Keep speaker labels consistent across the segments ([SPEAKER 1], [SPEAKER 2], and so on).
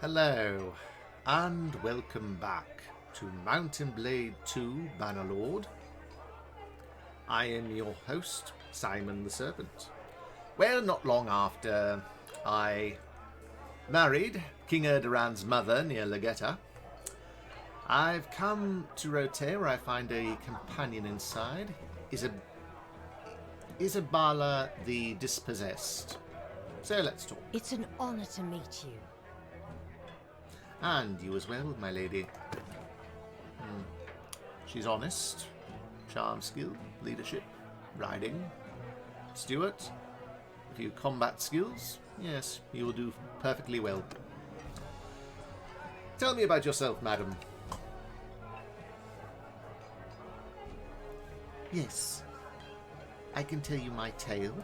[SPEAKER 1] Hello, and welcome back to Mountain Blade 2 Bannerlord. I am your host, Simon the Serpent. Well, not long after I married King Erdurand's mother near Legetta, I've come to Rotea where I find a companion inside, Isibala the Dispossessed. So let's talk.
[SPEAKER 2] It's an honor to meet you.
[SPEAKER 1] And you as well, my lady. She's honest, charm skill, leadership, riding, steward. A few combat skills. Yes, you will do perfectly well. Tell me about yourself, madam. Yes, I can tell you my tale.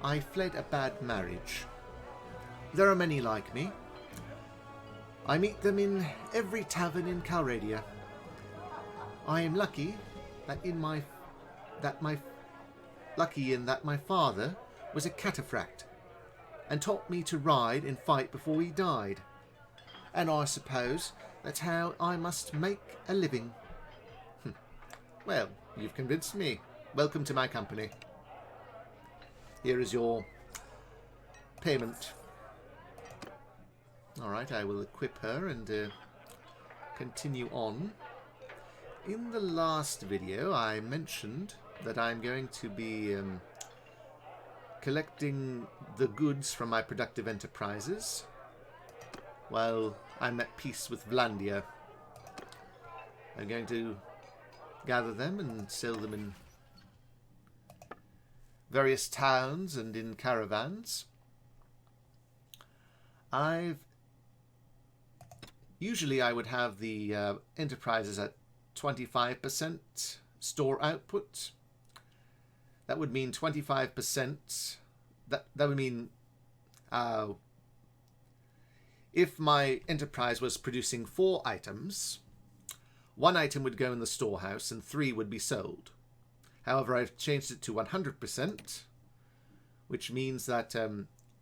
[SPEAKER 1] I fled a bad marriage. There are many like me. I meet them in every tavern in Calradia. I am lucky in that my father was a cataphract and taught me to ride and fight before he died. And I suppose that's how I must make a living. Well, you've convinced me. Welcome to my company. Here is your payment. Alright, I will equip her and continue on. In the last video, I mentioned that I'm going to be collecting the goods from my productive enterprises while I'm at peace with Vlandia. I'm going to gather them and sell them in various towns and in caravans. Usually I would have the enterprises at 25% store output. That would mean 25%. That would mean if my enterprise was producing 4 items, 1 item would go in the storehouse and 3 would be sold. However, I've changed it to 100%, which means that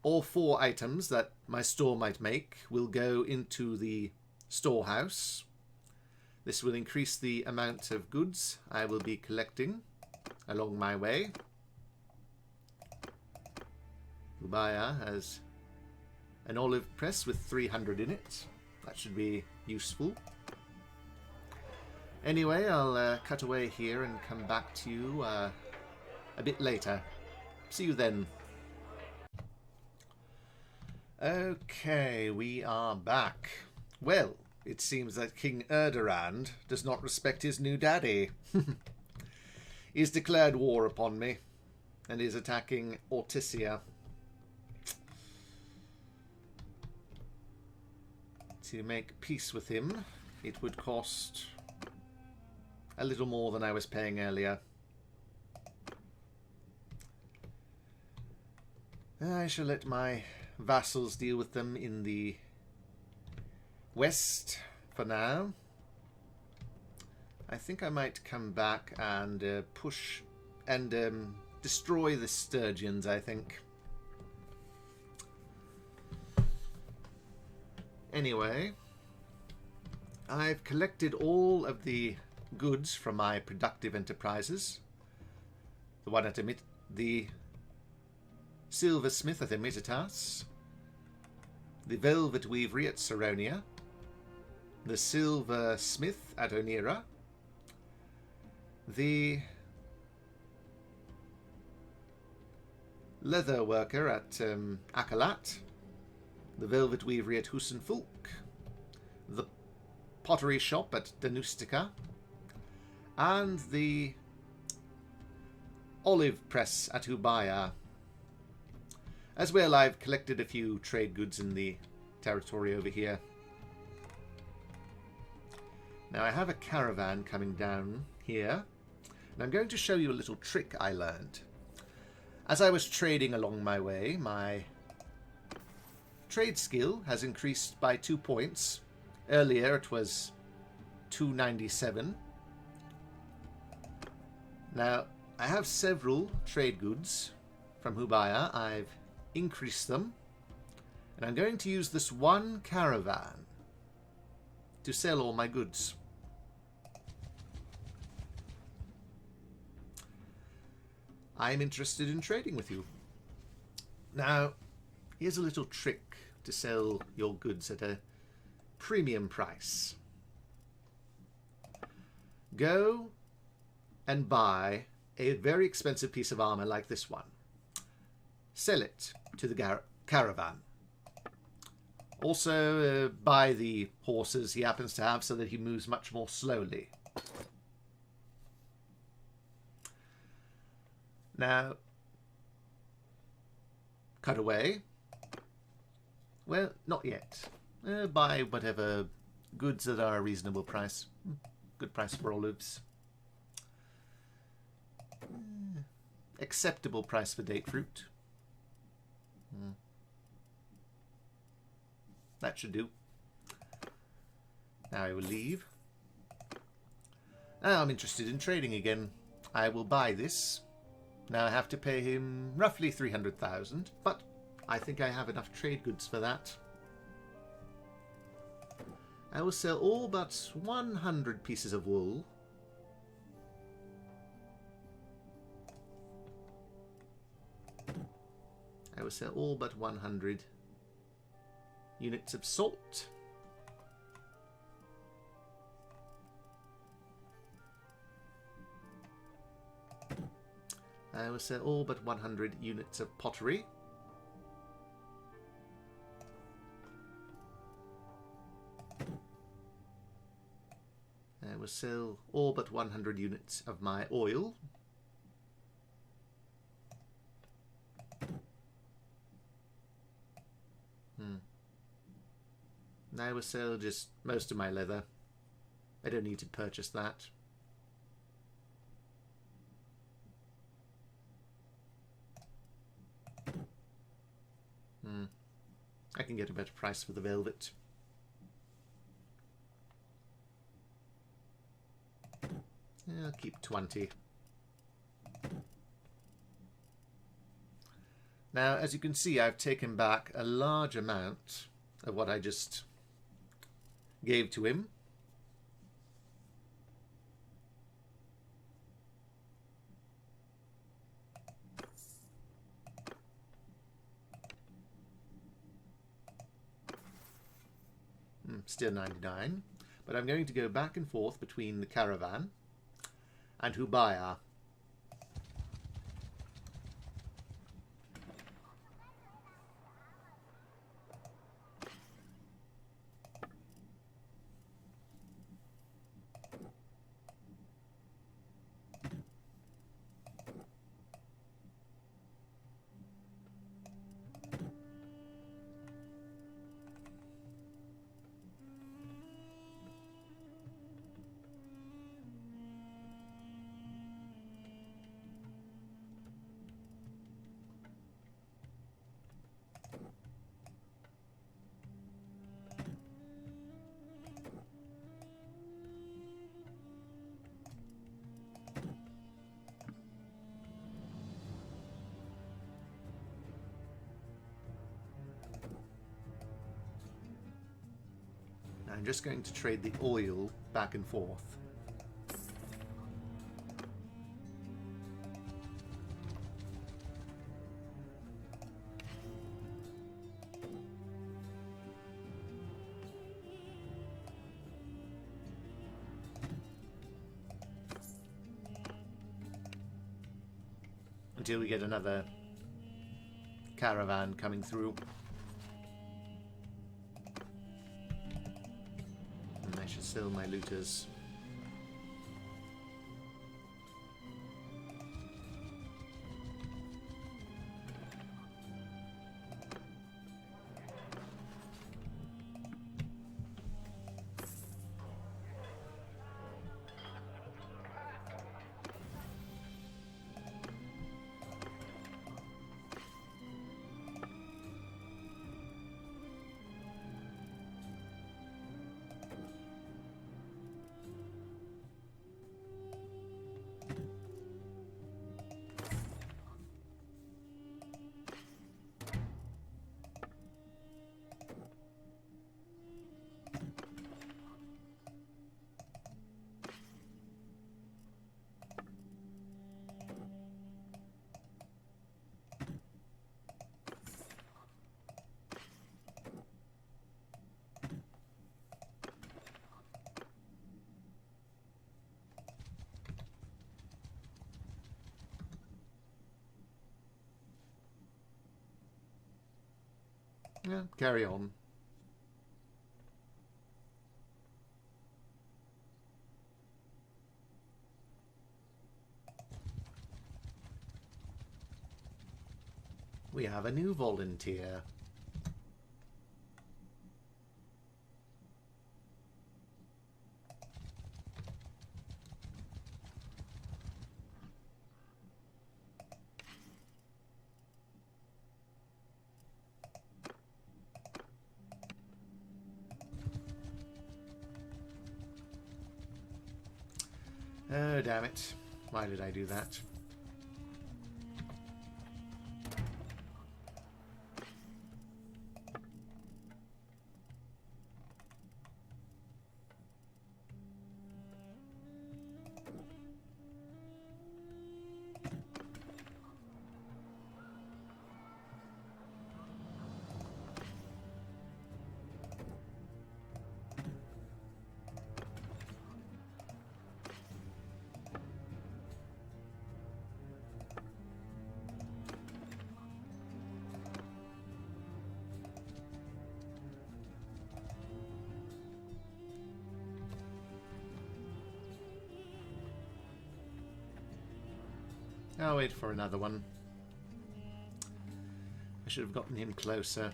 [SPEAKER 1] all 4 items that my store might make will go into the storehouse. This will increase the amount of goods I will be collecting along my way. Hubyar has an olive press with 300 in it. That should be useful. Anyway, I'll cut away here and come back to you a bit later. See you then. Okay, we are back. Well, it seems that King Erdurand does not respect his new daddy. He's declared war upon me and is attacking Ortysia. To make peace with him, it would cost a little more than I was paying earlier. I shall let my vassals deal with them in the west for now. I think I might come back and push and destroy the Sturgians, I think. Anyway, I've collected all of the goods from my productive enterprises. The one at the silversmith at Epicrotea, the velvet weavery at Saronia, the silversmith at Onira, the leather worker at Akalat, the velvet weavery at Husenfulk, the pottery shop at Danustica, and the olive press at Hubyar. As well, I've collected a few trade goods in the territory over here. Now, I have a caravan coming down here, and I'm going to show you a little trick I learned. As I was trading along my way, my trade skill has increased by 2 points. Earlier, it was 297. Now, I have several trade goods from Hubyar. I've increased them And I'm going to use this one caravan to sell all my goods. I'm interested in trading with you. Now, here's a little trick to sell your goods at a premium price. Go and buy a very expensive piece of armor like this one. Sell it to the caravan. Also, buy the horses he happens to have so that he moves much more slowly. Now, cut away. Well, not yet. Buy whatever goods that are a reasonable price. Good price for olives. Acceptable price for date fruit. That should do. Now I will leave. Now I'm interested in trading again. I will buy this. Now I have to pay him roughly 300,000, but I think I have enough trade goods for that. I will sell all but 100 pieces of wool. I will sell all but 100 units of salt. I will sell all but 100 units of pottery. I will sell all but 100 units of my oil. I will sell just most of my leather. I don't need to purchase that. I can get a better price for the velvet. I'll keep 20. Now, as you can see, I've taken back a large amount of what I just gave to him. Still 99, but I'm going to go back and forth between the caravan and Hubyar. I'm just going to trade the oil back and forth. Until we get another caravan coming through. I should sell my looters. Yeah, carry on. We have a new volunteer. Oh, damn it. Why did I do that? I'll wait for another one. I should have gotten him closer.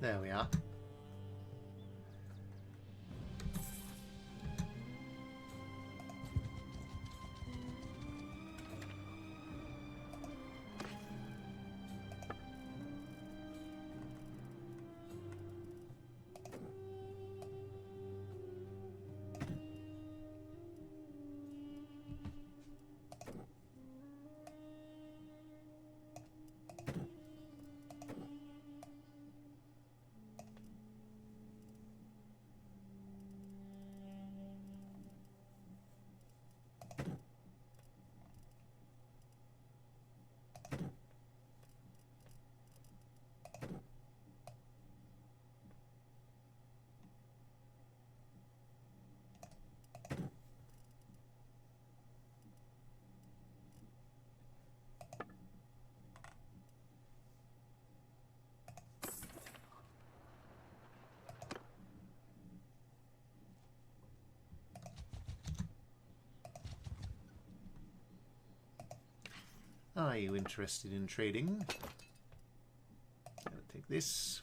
[SPEAKER 1] There we are. Are you interested in trading? I'll take this.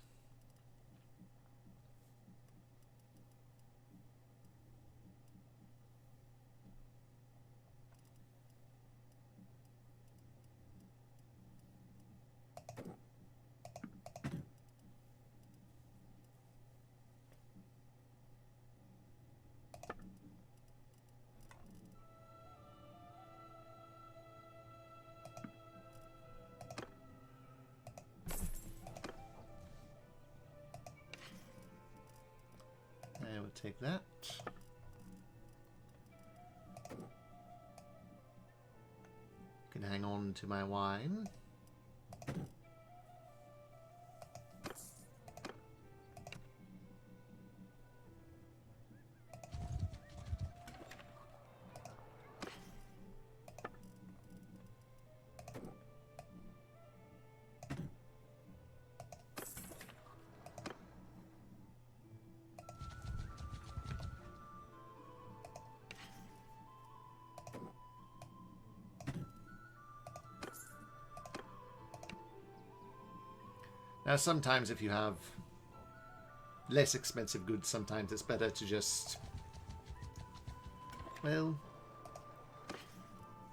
[SPEAKER 1] I will take that. Can hang on to my wine. Now, sometimes if you have less expensive goods, sometimes it's better to just, well,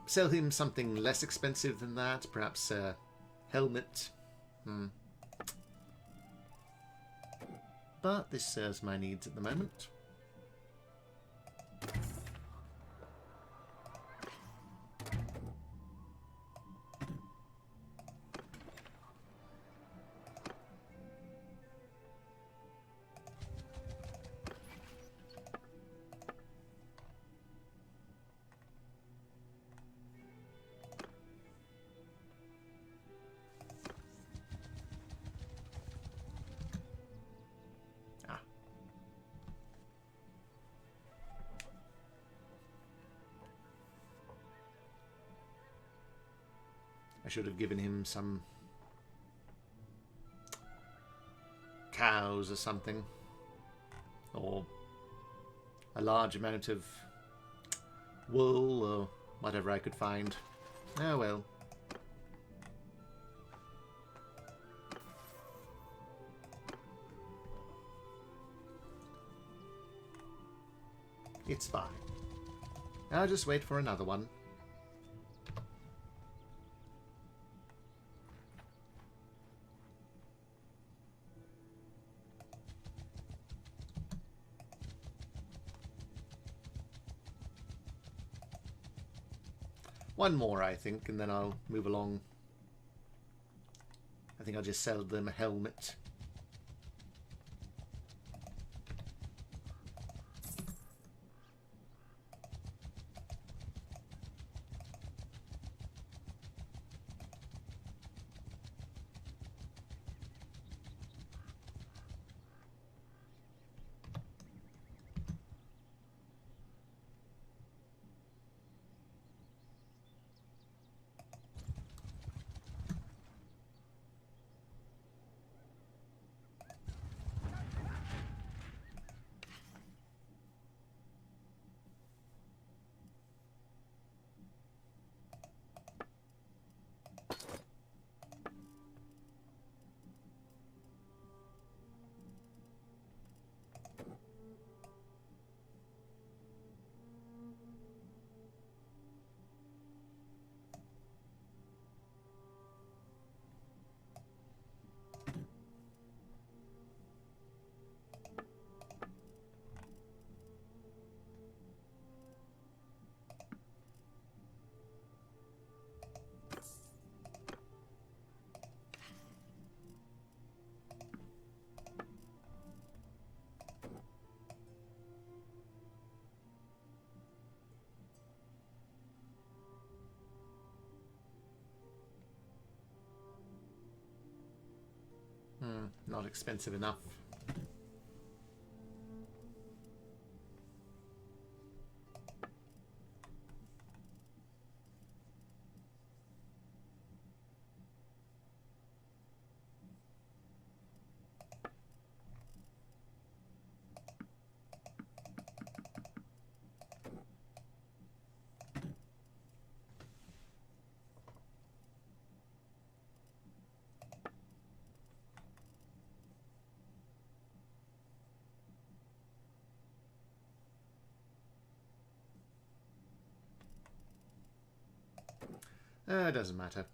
[SPEAKER 1] sell him something less expensive than that. Perhaps a helmet. But this serves my needs at the moment. I should have given him some cows or something. Or a large amount of wool or whatever I could find. Oh well. It's fine. I'll just wait for another one. One more, I think, and then I'll move along. I think I'll just sell them a helmet. Not expensive enough. It doesn't matter.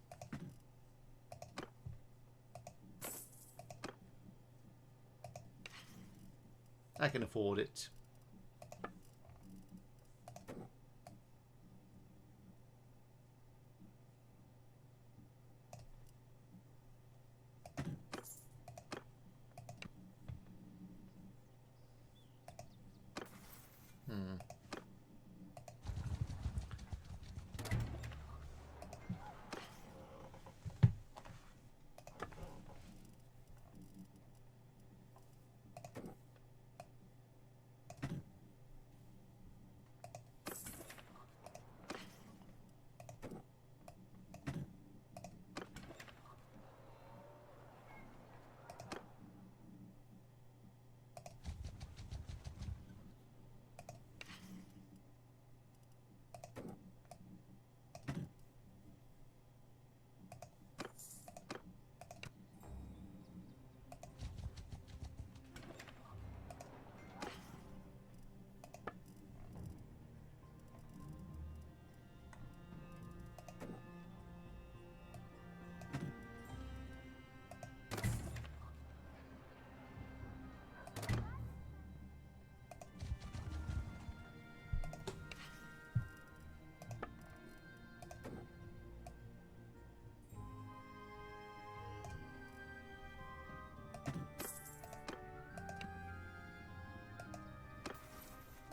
[SPEAKER 1] I can afford it.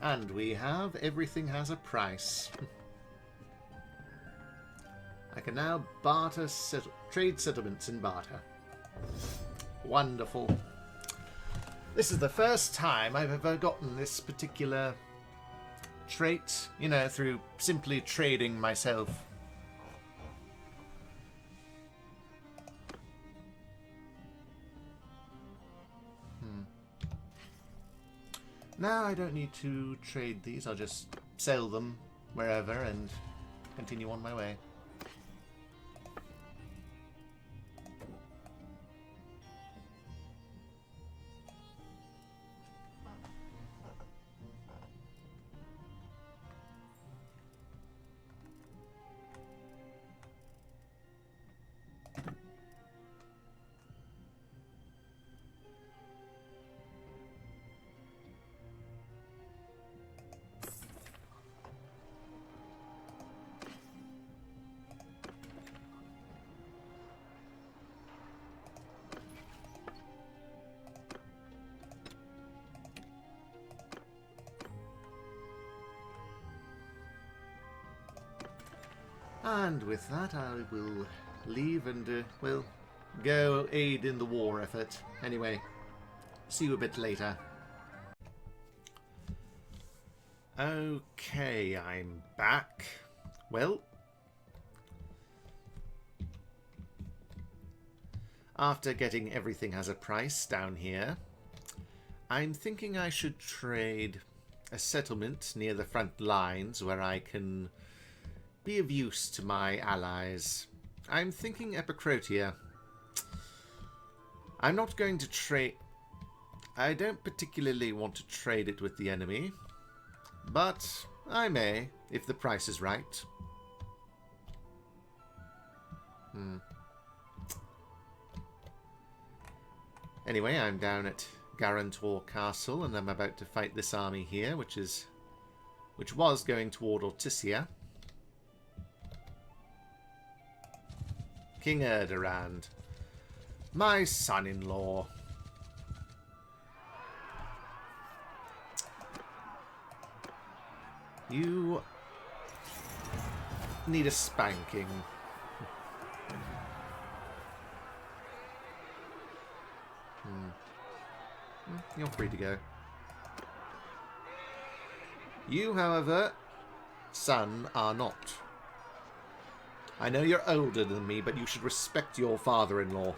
[SPEAKER 1] And we have everything has a price. I can now barter trade settlements in barter. Wonderful. This is the first time I've ever gotten this particular trait, you know, through simply trading myself. Now I don't need to trade these. I'll just sell them wherever and continue on my way. And with that, I will leave and, well, go aid in the war effort. Anyway, see you a bit later. Okay, I'm back. Well, after getting everything has a price down here, I'm thinking I should trade a settlement near the front lines where I can be of use to my allies. I'm thinking Epicrotea. I'm not going to trade... I don't particularly want to trade it with the enemy, but I may, if the price is right. Anyway, I'm down at Guarantor Castle, and I'm about to fight this army here, which was going toward Ortysia. King Erdurand, my son-in-law. You need a spanking. You're free to go. You, however, son, are not. I know you're older than me, but you should respect your father-in-law.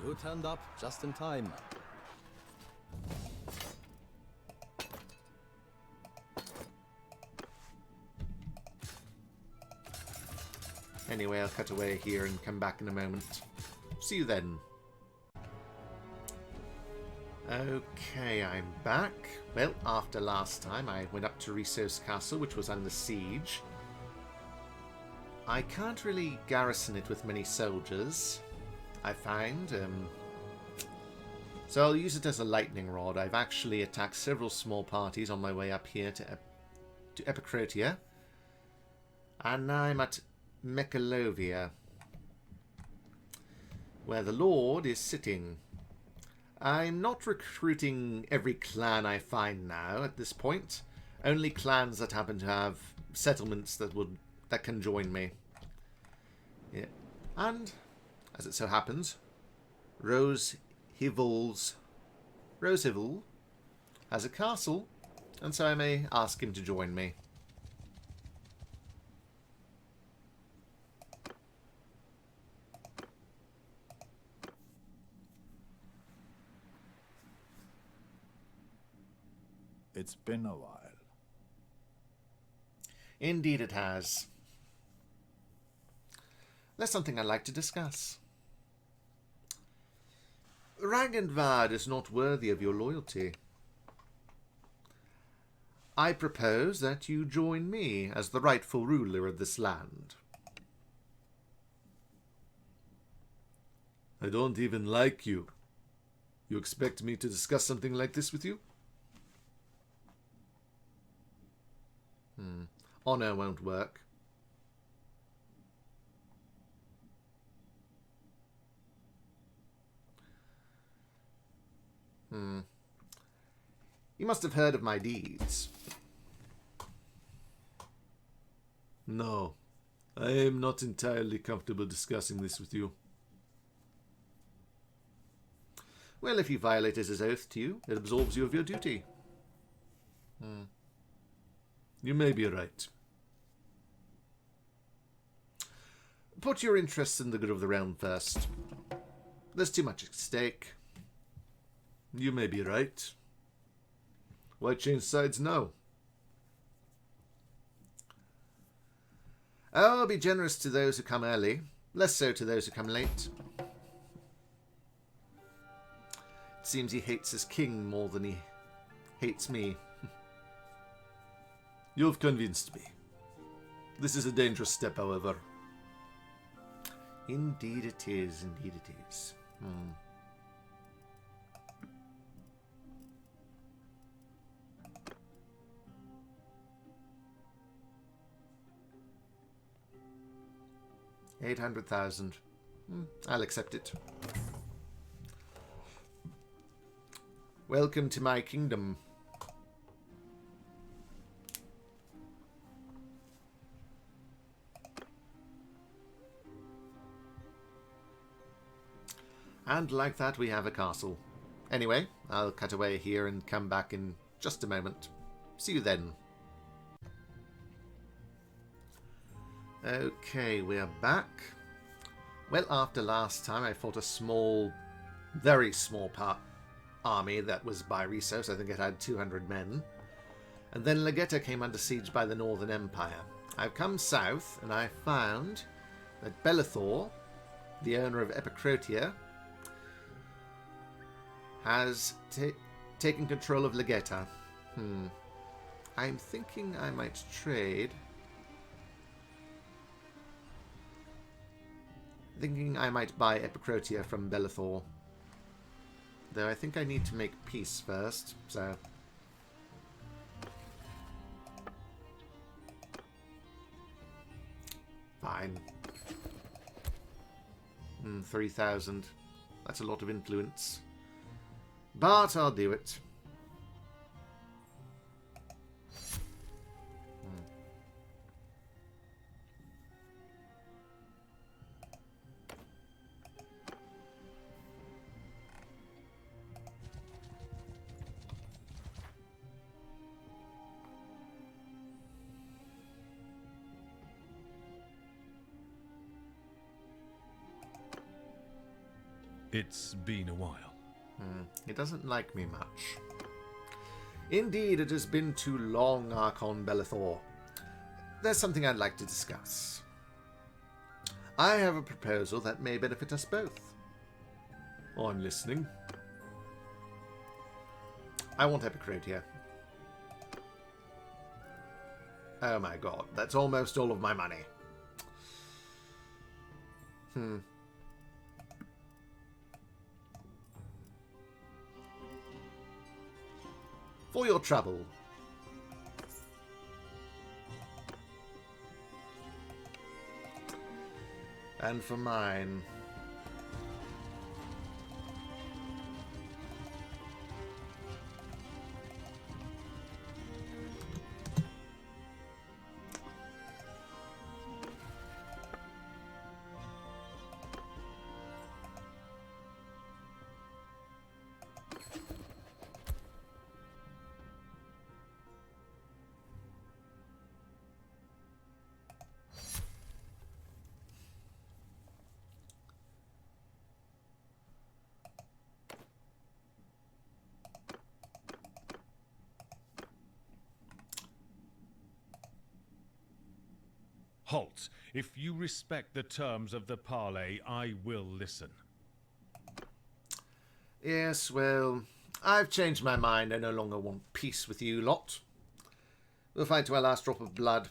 [SPEAKER 3] You turned up just in time.
[SPEAKER 1] Anyway, I'll cut away here and come back in a moment. See you then. Okay, I'm back. Well, after last time, I went up to Rissos Castle, which was under siege. I can't really garrison it with many soldiers, I find. So I'll use it as a lightning rod. I've actually attacked several small parties on my way up here to Epicrotea. And now I'm at Mecalovea, where the Lord is sitting. I'm not recruiting every clan I find now at this point. Only clans that happen to have settlements that can join me. Yeah. And, as it so happens, Rosehivel has a castle, and so I may ask him to join me.
[SPEAKER 4] It's been a while.
[SPEAKER 1] Indeed it has. There's something I'd like to discuss. Ragandvad is not worthy of your loyalty. I propose that you join me as the rightful ruler of this land. I don't even like you. You expect me to discuss something like this with you? Honor won't work. You must have heard of my deeds. No, I am not entirely comfortable discussing this with you. Well, if he violated his oath to you, it absolves you of your duty. You may be right. Put your interests in the good of the realm first. There's too much at stake. You may be right. Why change sides now? Oh, be generous to those who come early, less so to those who come late. It seems he hates his king more than he hates me. You've convinced me. This is a dangerous step, however. Indeed it is, indeed it is. 800,000. I'll accept it. Welcome to my kingdom. And like that, we have a castle. Anyway, I'll cut away here and come back in just a moment. See you then. Okay, we are back. Well, after last time, I fought a small, very small army that was by resource. I think it had 200 men. And then Legetta came under siege by the Northern Empire. I've come south, and I found that Belethor, the owner of Epicrotea, has taken control of Legetta. I'm thinking I might trade. Thinking I might buy Epicrotea from Belethor. Though I think I need to make peace first, so... Fine. 3,000. That's a lot of influence. But I'll do it.
[SPEAKER 5] It's been a while.
[SPEAKER 1] He doesn't like me much. Indeed, it has been too long, Archon Belethor. There's something I'd like to discuss. I have a proposal that may benefit us both. I'm listening. I want Epicrotea. Oh my god, that's almost all of my money. For your trouble. And for mine.
[SPEAKER 5] Halt! If you respect the terms of the parley, I will listen.
[SPEAKER 1] Yes, well, I've changed my mind. I no longer want peace with you lot. We'll fight to our last drop of blood.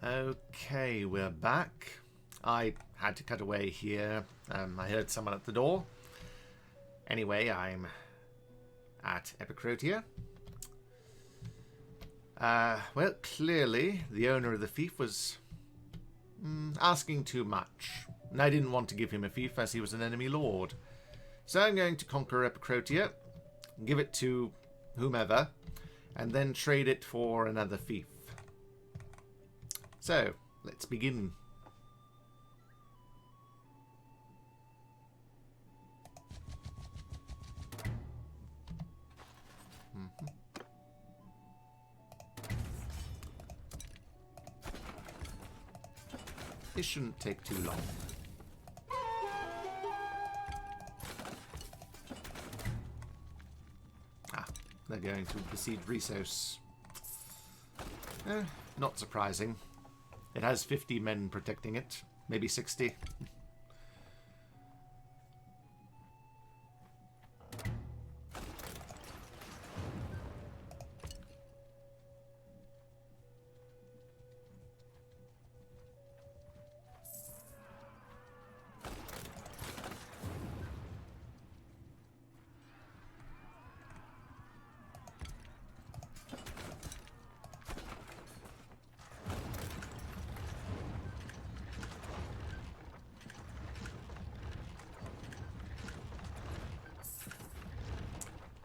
[SPEAKER 1] Okay, we're back. I had to cut away here. I heard someone at the door. Anyway, I'm at Epicrotea. Well, clearly the owner of the fief was asking too much. And I didn't want to give him a fief as he was an enemy lord. So I'm going to conquer Epicrotea, give it to whomever, and then trade it for another fief. So, let's begin. This shouldn't take too long. they're going to besiege Rissos. Not surprising. It has 50 men protecting it. Maybe 60.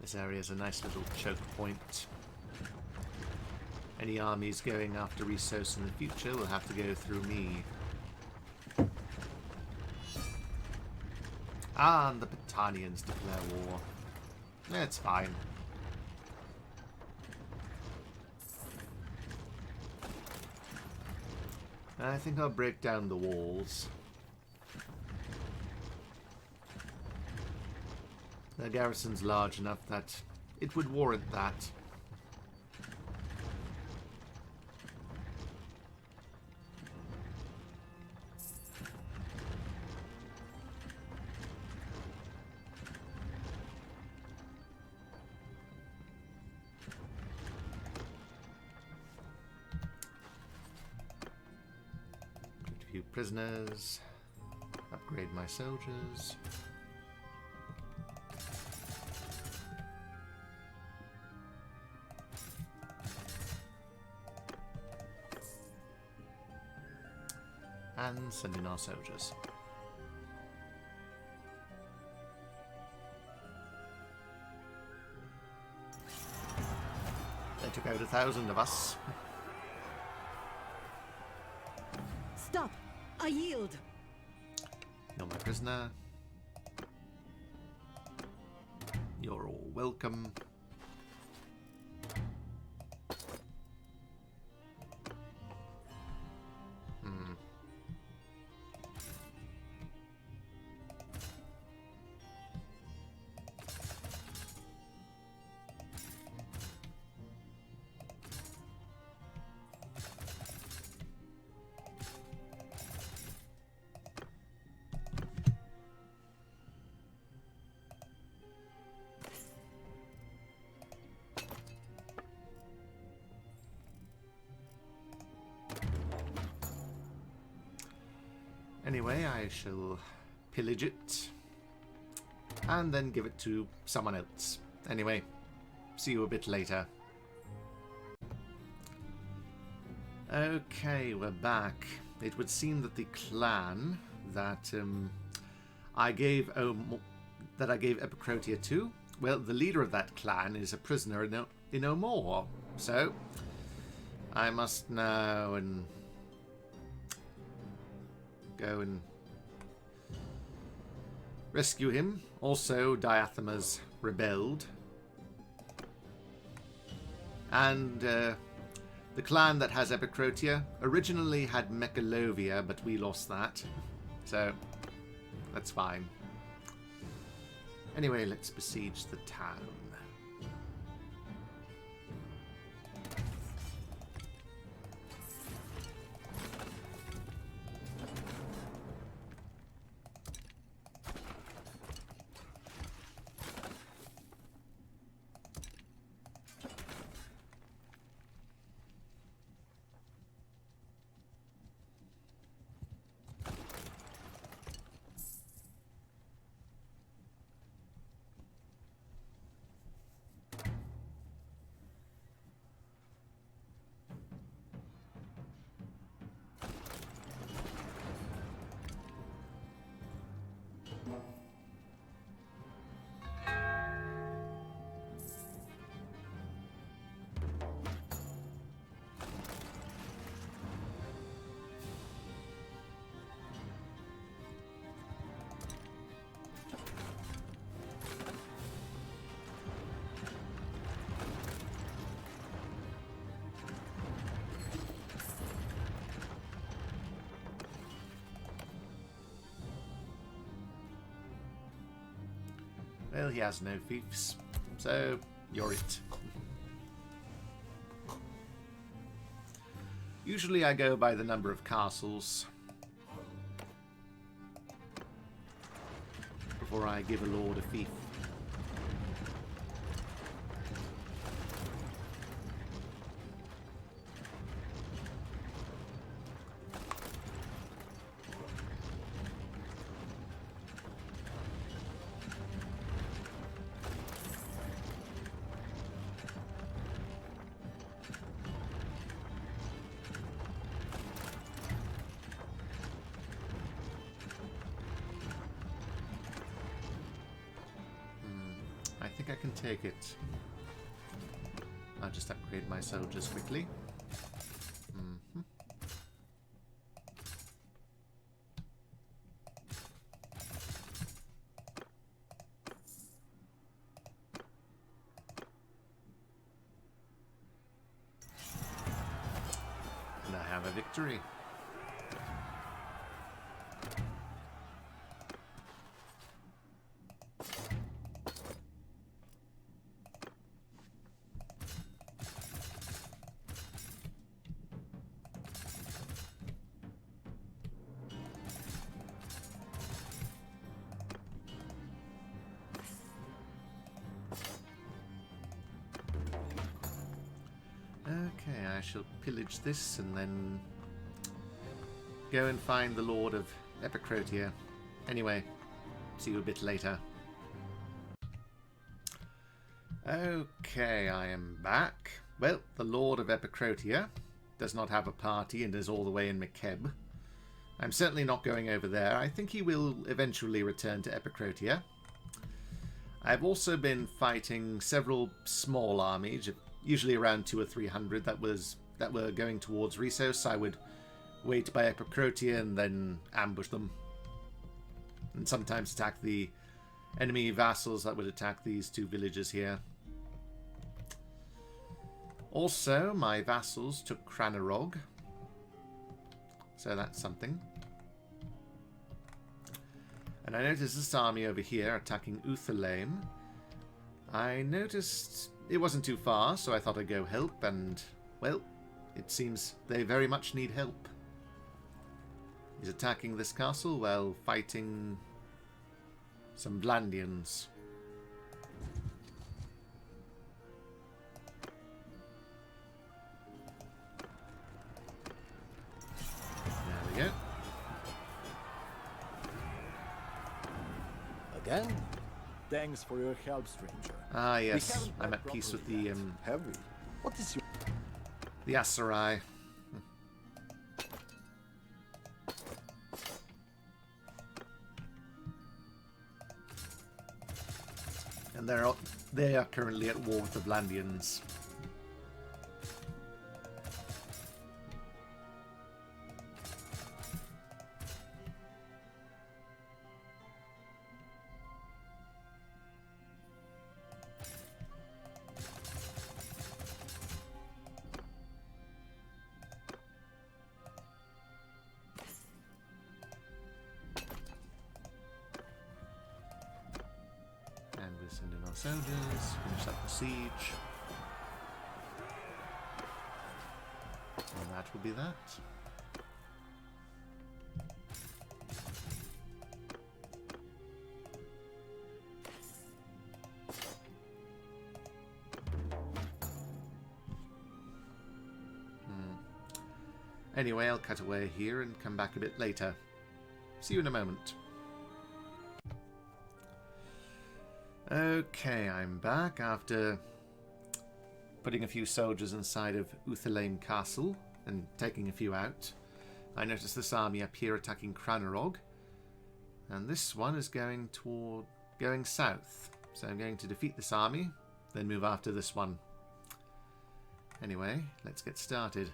[SPEAKER 1] This area is a nice little choke point. Any armies going after Rissos in the future will have to go through me. Ah, and the Battanians declare war. It's fine. I think I'll break down the walls. The garrison's large enough that it would warrant that. Get a few prisoners. Upgrade my soldiers. And send in our soldiers. They took out 1,000 of us.
[SPEAKER 2] Stop! I yield!
[SPEAKER 1] You're my prisoner. You're all welcome. Anyway, I shall pillage it and then give it to someone else. Anyway, see you a bit later. Okay, we're back. It would seem that the clan that I gave Epicrotea to, well, the leader of that clan is a prisoner in Omor. So I must now go and rescue him. Also, Diathemas rebelled. And the clan that has Epicrotea originally had Mecalovea, but we lost that. So, that's fine. Anyway, let's besiege the town. Well, he has no fiefs, so You're it. Usually I go by the number of castles before I give a lord a fief. I think I can take it. I'll just upgrade my soldiers quickly. And I have a victory. Okay, I shall pillage this and then go and find the Lord of Epicrotea. Anyway, see you a bit later. Okay, I am back. Well, the Lord of Epicrotea does not have a party and is all the way in Mekeb. I'm certainly not going over there. I think he will eventually return to Epicrotea. I've also been fighting several small armies, usually around 200 or 300 that were going towards Resos. I would wait by Epicrotea and then ambush them, and sometimes attack the enemy vassals that would attack these two villages here. Also, my vassals took Cranarog, so that's something. And I noticed this army over here attacking Uthelaim. I noticed it wasn't too far, so I thought I'd go help, and, well, it seems they very much need help. He's attacking this castle while fighting some Vlandians. There we go.
[SPEAKER 3] Again?
[SPEAKER 4] Thanks for your help, stranger.
[SPEAKER 1] Ah, yes. I'm at peace with the
[SPEAKER 4] Have we? What is your...
[SPEAKER 1] the Aserai. And they are currently at war with the Vlandians. Send in our soldiers, finish up the siege. And that will be that. Anyway, I'll cut away here and come back a bit later. See you in a moment. Okay, I'm back after putting a few soldiers inside of Uthelaim Castle and taking a few out. I noticed this army up here attacking Cranarog, and this one is going south. So I'm going to defeat this army, then move after this one. Anyway, let's get started.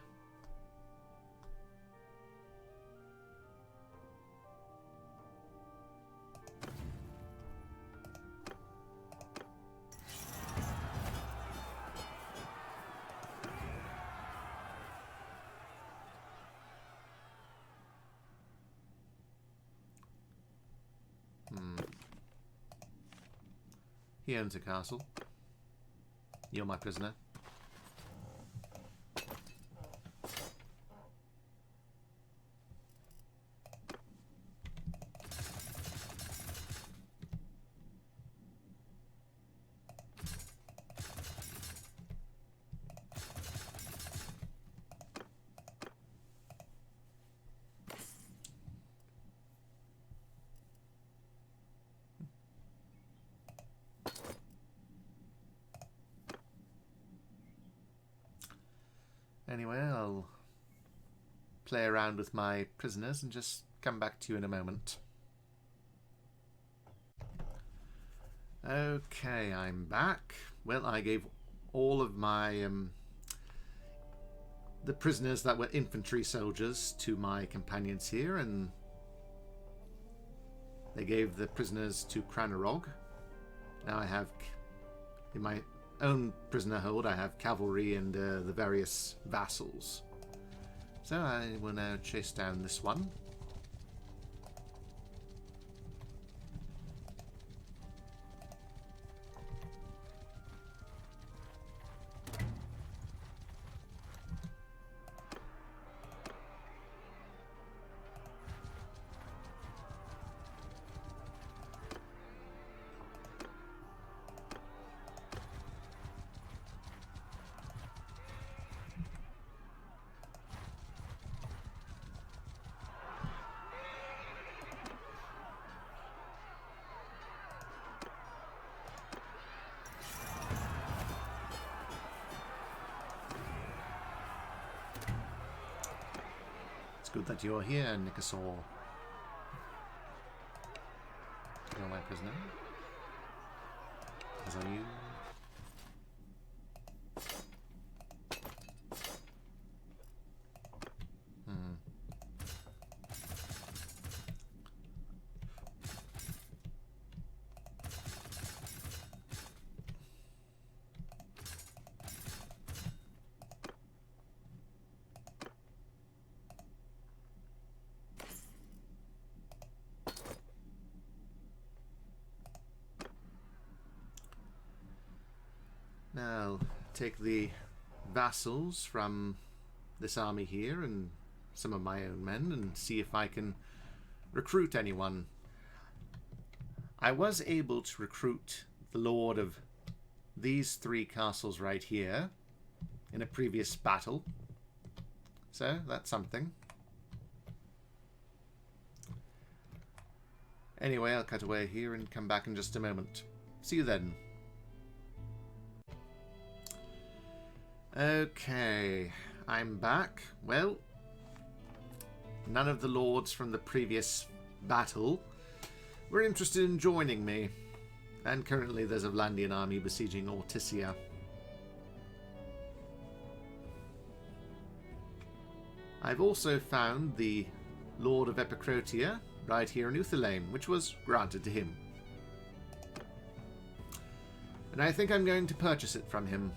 [SPEAKER 1] He owns a castle. You're my prisoner. Anyway, I'll play around with my prisoners and just come back to you in a moment. Okay, I'm back. Well, I gave all of my the prisoners that were infantry soldiers to my companions here, and they gave the prisoners to Cranarog. Now I have, in my own prisoner hold, I have cavalry and the various vassals. So I will now chase down this one. It's good that you're here, Nikasaur. You're my prisoner. As are you. Now, take the vassals from this army here and some of my own men and see if I can recruit anyone. I was able to recruit the lord of these 3 castles right here in a previous battle. So, that's something. Anyway, I'll cut away here and come back in just a moment. See you then. Okay, I'm back. Well, none of the lords from the previous battle were interested in joining me. And currently there's a Vlandian army besieging Ortysia. I've also found the Lord of Epicrotea right here in Uthelaim, which was granted to him. And I think I'm going to purchase it from him.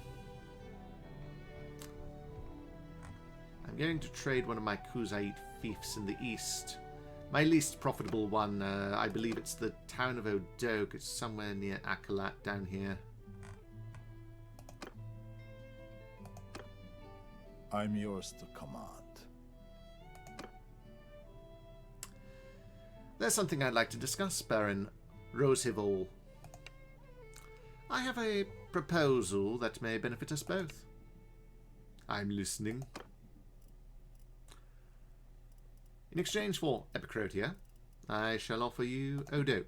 [SPEAKER 1] I'm going to trade one of my Kuzite fiefs in the east. My least profitable one, I believe it's the town of Odokh. It's somewhere near Akalat down here.
[SPEAKER 4] I'm yours to command.
[SPEAKER 1] There's something I'd like to discuss, Baron Roshival. I have a proposal that may benefit us both. I'm listening. In exchange for Epicrotea, I shall offer you Odokh.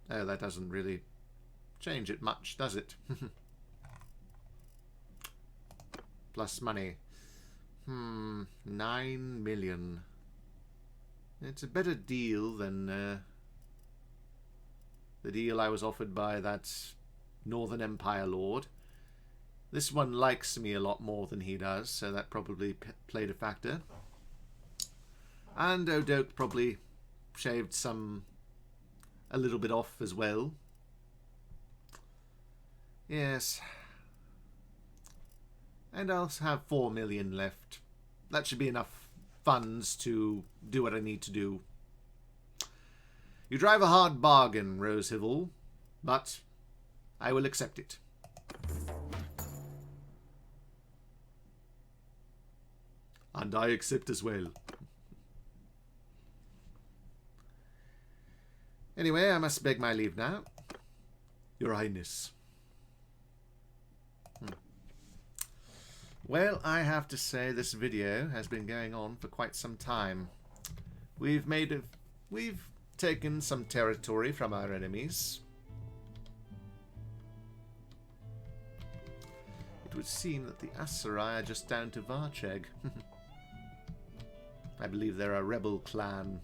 [SPEAKER 1] Oh, that doesn't really change it much, does it? Plus money. 9 million. It's a better deal than the deal I was offered by that Northern Empire Lord. This one likes me a lot more than he does, so that probably played a factor. And Odokh probably shaved a little bit off as well. Yes. And I'll have 4 million left. That should be enough funds to do what I need to do. You drive a hard bargain, Roshival, but I will accept it. And I accept as well. Anyway, I must beg my leave now. Your Highness. Well, I have to say this video has been going on for quite some time. We've taken some territory from our enemies. It would seem that the Aserai are just down to Varcheg. I believe they're a rebel clan.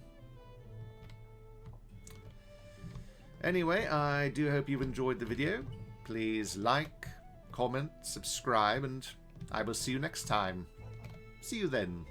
[SPEAKER 1] Anyway, I do hope you've enjoyed the video. Please like, comment, subscribe, and I will see you next time. See you then.